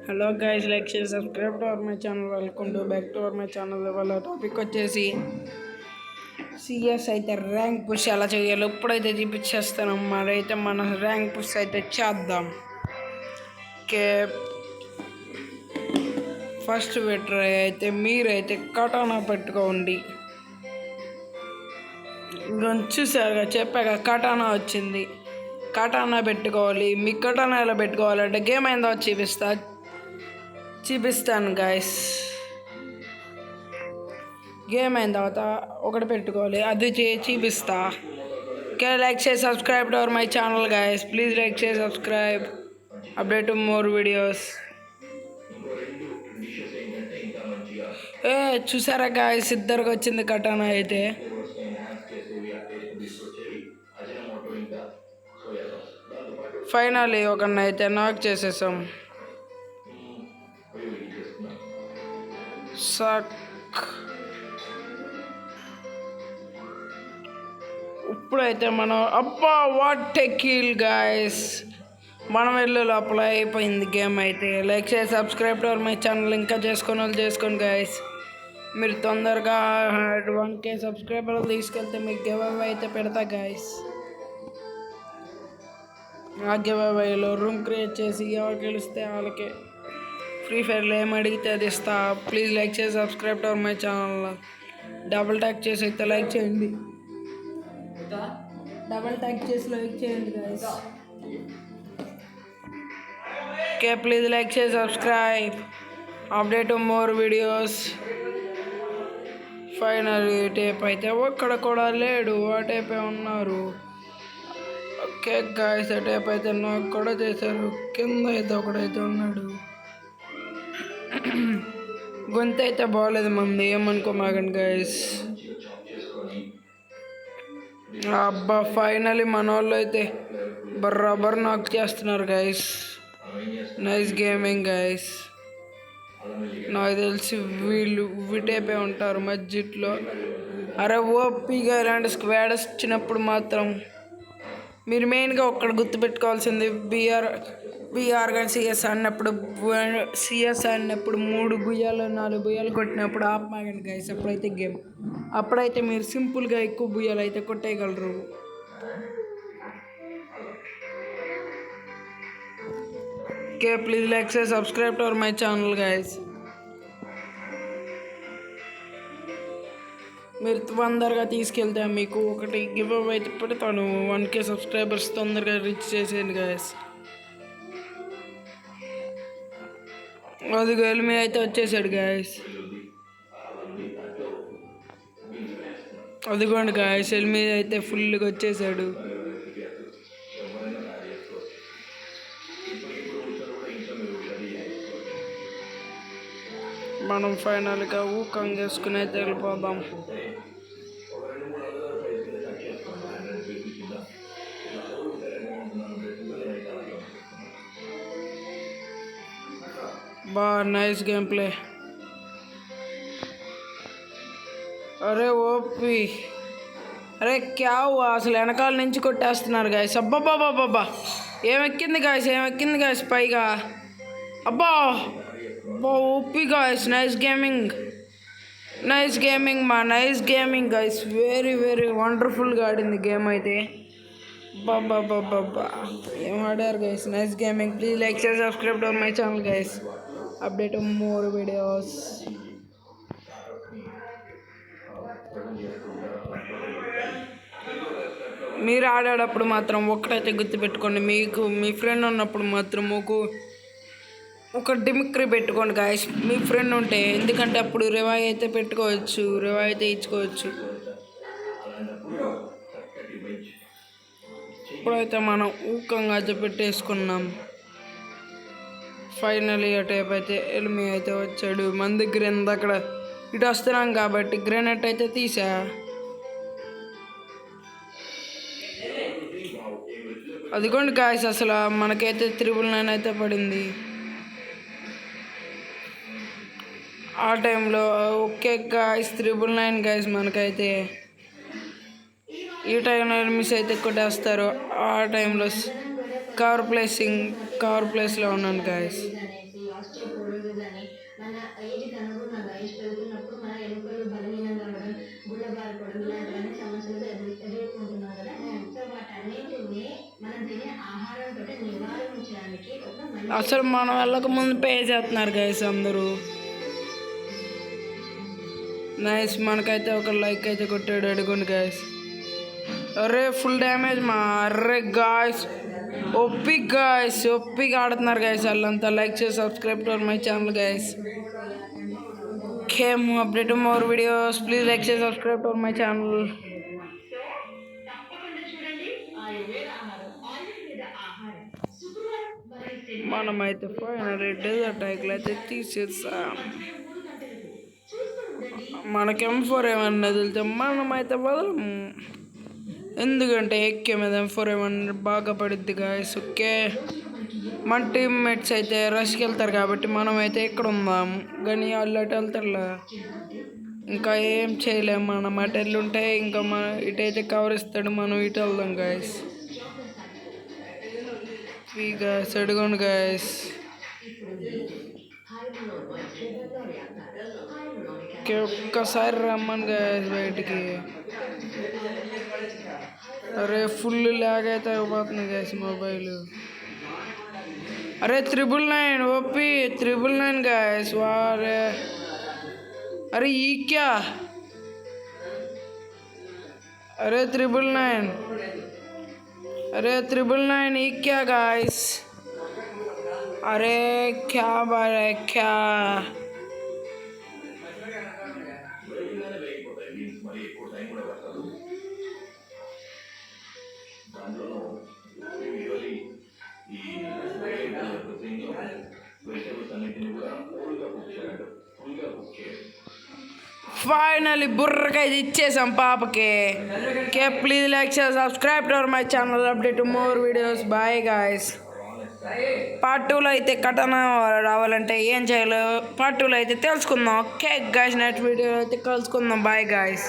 Hello guys, like share subscribe to our my channel. Welcome to back to our my channel. వాళ్ళ topic వచ్చేసి CS అయితే rank push ఎలా చేయాలో ఇప్పుడైతే చూపించేస్తాను. మరైతే మన ర్యాంక్ పుష్ అయితే చేద్దాం. ఓకే, ఫస్ట్ వెటర్ అయితే మీరైతే కటానా పెట్టుకోండి. చూసారుగా, చెప్పాక కటానా వచ్చింది. కటానా పెట్టుకోవాలి. మీ కటానా ఎలా పెట్టుకోవాలంటే గేమ్ అయిందో చూపిస్తాను గైస్. గేమ్ అయిన తర్వాత ఒకటి పెట్టుకోవాలి, అది చూపిస్తా. Okay, like share subscribe to our my channel guys. Please like share subscribe. Update more videos. చూసారా గైస్, ఇద్దరికి వచ్చింది కటానా అయితే. ఫైనల్లీ ఒకరినైతే నాక్ చేసేసాం. ఇప్పుడైతే మనం వాట్ ఏ కిల్ గైస్. మనం వెళ్ళే లోపల అయిపోయింది గేమ్ అయితే. Like share subscribe to my channel. ఇంకా చేసుకోండి గైస్. మీరు తొందరగా 1K సబ్స్క్రైబర్లు తీసుకెళ్తే మీకు గివ్ అవే అయితే పెడతా గైస్. ఆ గివ్ అవేలో రూమ్ క్రియేట్ చేసి ఎవరు గెలిస్తే వాళ్ళకే ఫ్రీ ఫైర్లో ఏం అడిగితే అది ఇస్తా. ప్లీజ్ లైక్ చేసి subscribe to my channel. Double tap చేసి అయితే లైక్ చేయండి. గైస్. ఓకే, ప్లీజ్ లైక్ చేసి subscribe. Update more videos. Final టేప్ అయితే ఒక్కడ కూడా లేడు, ఆ టేపే ఉన్నారు. ఓకే గైస్, ఆ టేప్ అయితే నాకు కూడా చేశారు. కింద అయితే ఒకడైతే ఉన్నాడు. గొంతు అయితే బాగోలేదు మంది, ఏమనుకోమాగండి గైస్. ఫైనలీ మన వాళ్ళు అయితే బర్రాబర్ నాక్ చేస్తున్నారు గైస్. Nice gaming guys. నాకు తెలిసి వీళ్ళు వీటైపే ఉంటారు మధ్యలో. అరే ఓపీగా ఇలాంటి స్క్వాడ్ వచ్చినప్పుడు మాత్రం మీరు మెయిన్గా ఒక్కడ గుర్తుపెట్టుకోవాల్సింది బీఆర్ కానీ సిఎస్ ఆడినప్పుడు 3 బుయ్యాలు 4 బుయ్యాలు కొట్టినప్పుడు ఆపమాగండి గైస్. అప్పుడైతే గేమ్, అప్పుడైతే మీరు సింపుల్గా ఎక్కువ బుయ్యాలు అయితే కొట్టేయగలరు. Okay, please like share subscribe to our my channel guys. మీరు తొందరగా తీసుకెళ్తే మీకు ఒకటి గివ్ అవే అయితే పెడతాను. 1K సబ్స్క్రైబర్స్ తొందరగా రీచ్ చేసేయండి గైస్. అది ఎలిమి అయితే వచ్చేసాడు గైస్. అదిగోండి గైస్, ఎలిమి అయితే ఫుల్గా వచ్చేసాడు. మనం ఫైనల్గా ఊకంగా వేసుకుని అయితే వెళ్ళిపోదాం. Nice game play. అరే ఓపి, అరే క్యా అసలు వెనకాల నుంచి కొట్టేస్తున్నారు గాయస్. అబ్బాబ్బాబ్బాబ్బా, ఏమెక్కింది గాయస్ పైగా. అబ్బా OP guys. Nice gaming guys. Very very వండర్ఫుల్గా ఆడింది గేమ్ అయితే. బాబా ఏం ఆడారు guys. Nice gaming. Please like share subscribe to my channel guys. Update more videos. మీరు ఆడేటప్పుడు మాత్రం ఒక్కడైతే గుర్తుపెట్టుకోండి, మీకు మీ ఫ్రెండ్ ఉన్నప్పుడు మాత్రం ఒక డిమిక్రీ పెట్టుకోండి గాయస్, మీ ఫ్రెండ్ ఉంటే. ఎందుకంటే అప్పుడు రివైవ్ అయితే పెట్టుకోవచ్చు, రివైవ్ అయితే ఇచ్చుకోవచ్చు. ఇప్పుడైతే మనం ఊకంగా అయితే పెట్టేసుకున్నాం. ఫైనలీ ఆ టైప్ అయితే ఎలిమి అయితే వచ్చాడు. మన దగ్గర అక్కడ ఇటు వస్తున్నాం కాబట్టి గ్రెనేట్ అయితే తీసా. అదిగోండి గాయస్, అసలు మనకైతే 999 అయితే పడింది ఆ టైంలో. ఓకే గాయస్, 999 గాయస్ మనకైతే. ఈ టైంలో మిస్ అయితే కొట్టేస్తారు. ఆ టైంలో కవర్ ప్లేస్లో ఉన్నాను గాయస్. అసలు మనం వెళ్ళక ముందు పే చేస్తున్నారు గైస్ అందరూ. నైస్, మనకైతే ఒక లైక్ అయితే కొట్టాడు, అడుగుండి గైస్. అరే ఫుల్ డ్యామేజ్ మా, అర్రే గాయస్ ఒప్పిగా ఆడుతున్నారు గైస్ వాళ్ళంతా. లైక్ చేసి subscribe to my channel guys. Came update more videos, please like చేసి సబ్స్క్రైబ్ టు మై ఛానల్. మనమైతే ఫైనల్ డెజర్ట్ హైక్లు అయితే తీసేసాం. మనకి M4 ఏమన్నా వదిలితే మనమైతే వదలము, ఎందుకంటే ఎక్కే మీద M4 ఏమన్నా బాగా పడుద్ది గాయస్. ఓకే, మన టీమ్మేట్స్ అయితే రష్కి వెళ్తారు కాబట్టి మనమైతే ఇక్కడ ఉందాం, కానీ వాళ్ళు అటు వెళ్తారులే, ఇంకా ఏం చేయలేము. మనం అటు వెళ్ళుంటే ఇంకా మన ఇటైతే కవర్ ఇస్తాడు, మనం ఇటు వెళ్దాం గాయస్. Guys అడుగుండి guys. ఒక్కసారి రమ్మను గాయస్ బయటికి. అరే ఫుల్ ల్యాగ్ అయితే అయిపోతుంది గాయస్ మొబైల్. అరే 999 ఓపి 999 గాయస్. వారే అరే ఈ క్యా, अरे 999, अरे 999 ये क्या गाइस, अरे क्या बात है क्या. ఫైనల్లీ బుర్రకాయ ఇచ్చేసాం పాపకి. Okay, please like share subscribe to my channel, update more videos. Bye guys. Part 2లో అయితే కటన రావాలంటే ఏం చేయాలో పార్ట్ 2లో అయితే తెలుసుకుందాం. ఓకే గాయస్, నెక్స్ట్ వీడియోలో అయితే కలుసుకుందాం. Bye guys.